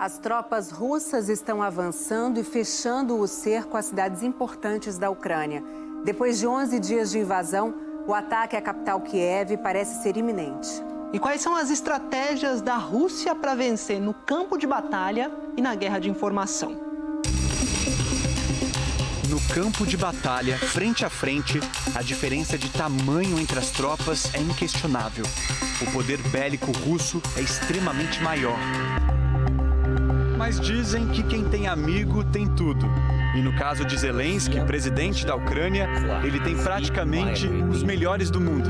As tropas russas estão avançando e fechando o cerco às cidades importantes da Ucrânia. Depois de 11 dias de invasão, o ataque à capital Kiev parece ser iminente. E quais são as estratégias da Rússia para vencer no campo de batalha e na guerra de informação? No campo de batalha, frente a frente, a diferença de tamanho entre as tropas é inquestionável. O poder bélico russo é extremamente maior. Mas dizem que quem tem amigo tem tudo. E no caso de Zelensky, presidente da Ucrânia, ele tem praticamente os melhores do mundo.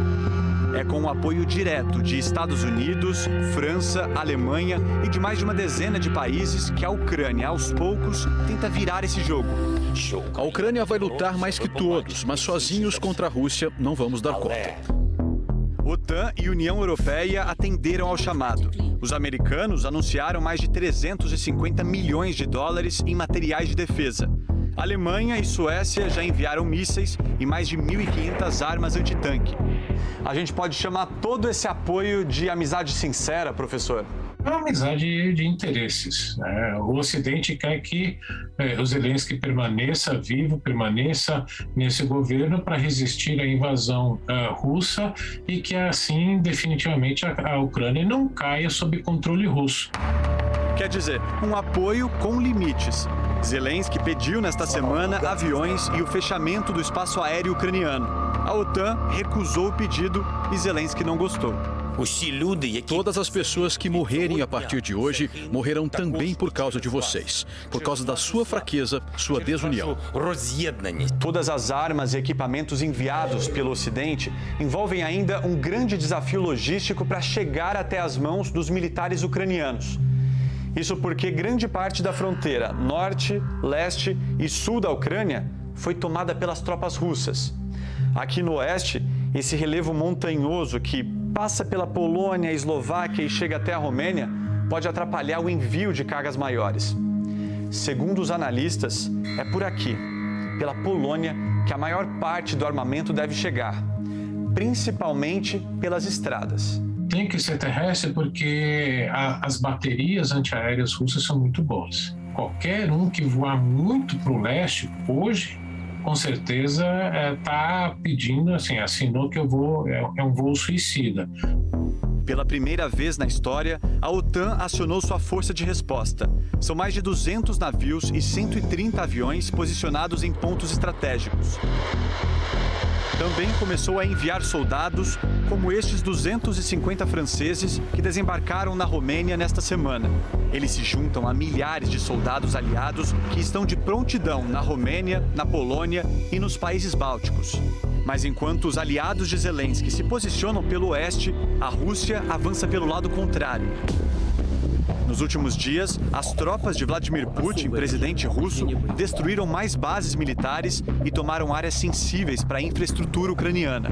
É com o apoio direto de Estados Unidos, França, Alemanha e de mais de uma dezena de países que a Ucrânia, aos poucos, tenta virar esse jogo. A Ucrânia vai lutar mais que todos, mas sozinhos contra a Rússia não vamos dar conta. OTAN e União Europeia atenderam ao chamado. Os americanos anunciaram mais de 350 milhões de dólares em materiais de defesa. Alemanha e Suécia já enviaram mísseis e mais de 1.500 armas antitanque. A gente pode chamar todo esse apoio de amizade sincera, professor? É uma amizade de interesses, né? O Ocidente quer que o Zelensky permaneça vivo, permaneça nesse governo para resistir à invasão russa e que assim definitivamente a Ucrânia não caia sob controle russo. Quer dizer, um apoio com limites. Zelensky pediu nesta semana aviões e o fechamento do espaço aéreo ucraniano. A OTAN recusou o pedido e Zelensky não gostou. Todas as pessoas que morrerem a partir de hoje morrerão também por causa de vocês, por causa da sua fraqueza, sua desunião. Todas as armas e equipamentos enviados pelo Ocidente envolvem ainda um grande desafio logístico para chegar até as mãos dos militares ucranianos. Isso porque grande parte da fronteira norte, leste e sul da Ucrânia foi tomada pelas tropas russas. Aqui no oeste, esse relevo montanhoso que passa pela Polônia, Eslováquia e chega até a Romênia pode atrapalhar o envio de cargas maiores. Segundo os analistas, é por aqui, pela Polônia, que a maior parte do armamento deve chegar, principalmente pelas estradas. Tem que ser terrestre porque as baterias antiaéreas russas são muito boas. Qualquer um que voar muito para o leste hoje, com certeza está pedindo, assim, assinou que é um voo suicida. Pela primeira vez na história, a OTAN acionou sua força de resposta. São mais de 200 navios e 130 aviões posicionados em pontos estratégicos. Também começou a enviar soldados, como estes 250 franceses que desembarcaram na Romênia nesta semana. Eles se juntam a milhares de soldados aliados que estão de prontidão na Romênia, na Polônia e nos países bálticos. Mas enquanto os aliados de Zelensky se posicionam pelo oeste, a Rússia avança pelo lado contrário. Nos últimos dias, as tropas de Vladimir Putin, presidente russo, destruíram mais bases militares e tomaram áreas sensíveis para a infraestrutura ucraniana.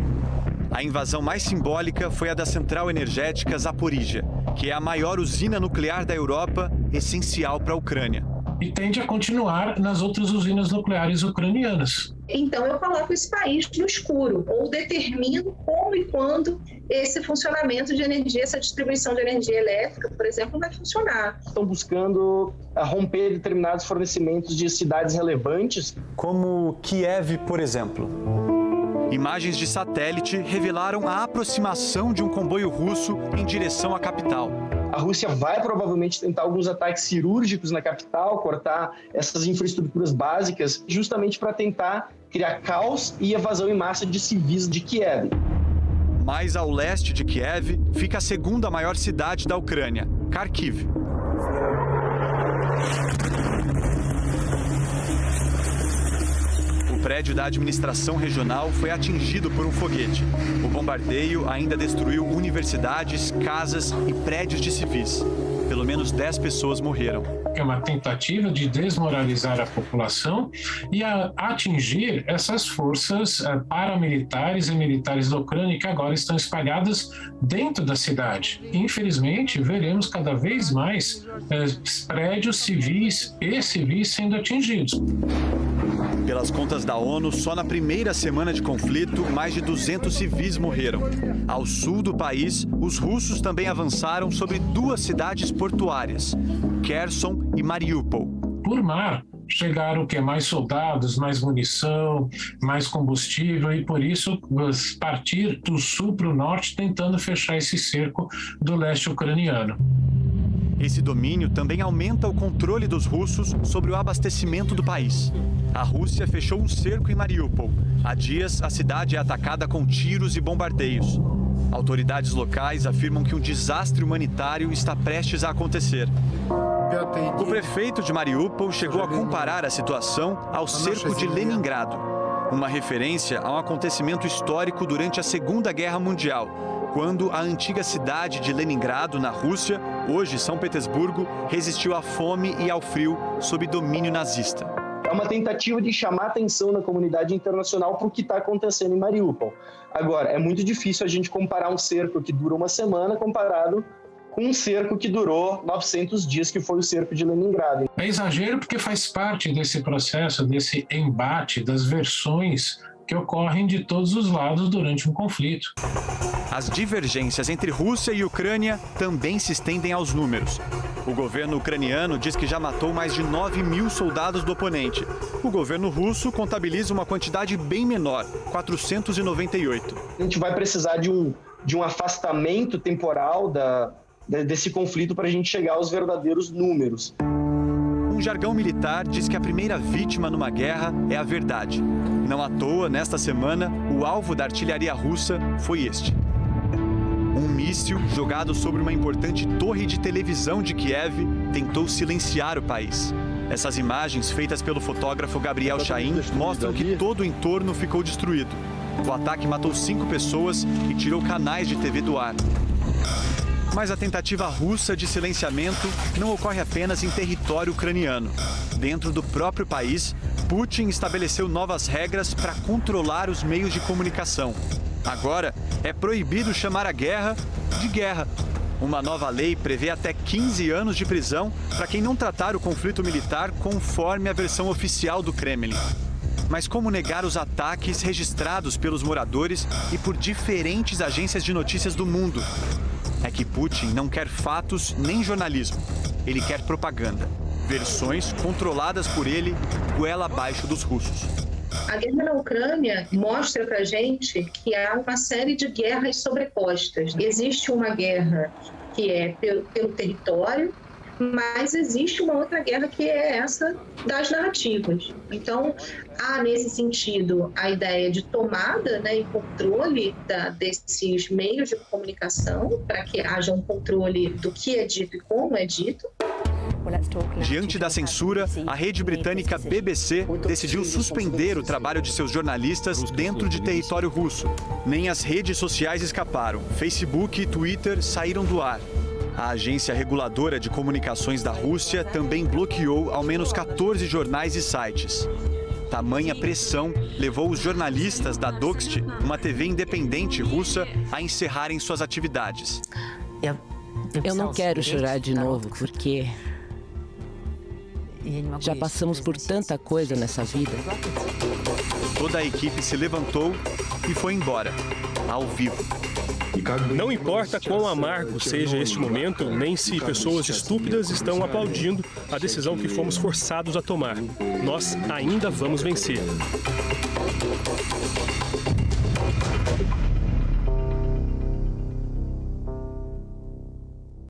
A invasão mais simbólica foi a da central energética Zaporizhia, que é a maior usina nuclear da Europa, essencial para a Ucrânia. E tende a continuar nas outras usinas nucleares ucranianas. Então eu coloco esse país no escuro, ou determino como e quando esse funcionamento de energia, essa distribuição de energia elétrica, por exemplo, vai funcionar. Estão buscando romper determinados fornecimentos de cidades relevantes. Como Kiev, por exemplo. Imagens de satélite revelaram a aproximação de um comboio russo em direção à capital. A Rússia vai provavelmente tentar alguns ataques cirúrgicos na capital, cortar essas infraestruturas básicas, justamente para tentar criar caos e evasão em massa de civis de Kiev. Mais ao leste de Kiev fica a segunda maior cidade da Ucrânia, Kharkiv. O prédio da administração regional foi atingido por um foguete. O bombardeio ainda destruiu universidades, casas e prédios de civis. Pelo menos 10 pessoas morreram. É uma tentativa de desmoralizar a população e atingir essas forças paramilitares e militares da Ucrânia que agora estão espalhadas dentro da cidade. Infelizmente, veremos cada vez mais prédios civis e civis sendo atingidos. Pelas contas da ONU, só na primeira semana de conflito, mais de 200 civis morreram. Ao sul do país, os russos também avançaram sobre 2 cidades portuárias, Kherson e Mariupol. Por mar, chegaram mais soldados, mais munição, mais combustível e, por isso, partir do sul para o norte tentando fechar esse cerco do leste ucraniano. Esse domínio também aumenta o controle dos russos sobre o abastecimento do país. A Rússia fechou um cerco em Mariupol. Há dias, a cidade é atacada com tiros e bombardeios. Autoridades locais afirmam que um desastre humanitário está prestes a acontecer. O prefeito de Mariupol chegou a comparar a situação ao cerco de Leningrado, uma referência a um acontecimento histórico durante a Segunda Guerra Mundial, quando a antiga cidade de Leningrado, na Rússia, hoje São Petersburgo, resistiu à fome e ao frio sob domínio nazista. É uma tentativa de chamar atenção na comunidade internacional para o que está acontecendo em Mariupol. Agora, é muito difícil a gente comparar um cerco que dura uma semana comparado com um cerco que durou 900 dias, que foi o cerco de Leningrado. É exagero porque faz parte desse processo, desse embate, das versões que ocorrem de todos os lados durante um conflito. As divergências entre Rússia e Ucrânia também se estendem aos números. O governo ucraniano diz que já matou mais de 9.000 soldados do oponente. O governo russo contabiliza uma quantidade bem menor, 498. A gente vai precisar de um afastamento temporal desse conflito para a gente chegar aos verdadeiros números. Um jargão militar diz que a primeira vítima numa guerra é a verdade. Não à toa, nesta semana, o alvo da artilharia russa foi este. Um míssil jogado sobre uma importante torre de televisão de Kiev tentou silenciar o país. Essas imagens, feitas pelo fotógrafo Gabriel Shahin, mostram que todo o entorno ficou destruído. O ataque matou 5 pessoas e tirou canais de TV do ar. Mas a tentativa russa de silenciamento não ocorre apenas em território ucraniano. Dentro do próprio país, Putin estabeleceu novas regras para controlar os meios de comunicação. Agora, é proibido chamar a guerra de guerra. Uma nova lei prevê até 15 anos de prisão para quem não tratar o conflito militar conforme a versão oficial do Kremlin. Mas como negar os ataques registrados pelos moradores e por diferentes agências de notícias do mundo? É que Putin não quer fatos nem jornalismo. Ele quer propaganda. Versões controladas por ele, goela abaixo dos russos. A guerra na Ucrânia mostra para a gente que há uma série de guerras sobrepostas. Existe uma guerra que é pelo território, mas existe uma outra guerra que é essa das narrativas. Então, há nesse sentido a ideia de tomada, e controle desses meios de comunicação, para que haja um controle do que é dito e como é dito. Diante da censura, a rede britânica BBC decidiu suspender o trabalho de seus jornalistas dentro de território russo. Nem as redes sociais escaparam. Facebook e Twitter saíram do ar. A agência reguladora de comunicações da Rússia também bloqueou ao menos 14 jornais e sites. Tamanha pressão levou os jornalistas da Doxt, uma TV independente russa, a encerrarem suas atividades. Eu não quero chorar de novo, porque já passamos por tanta coisa nessa vida. Toda a equipe se levantou e foi embora, ao vivo. Não importa quão amargo seja este momento, nem se pessoas estúpidas estão aplaudindo a decisão que fomos forçados a tomar. Nós ainda vamos vencer.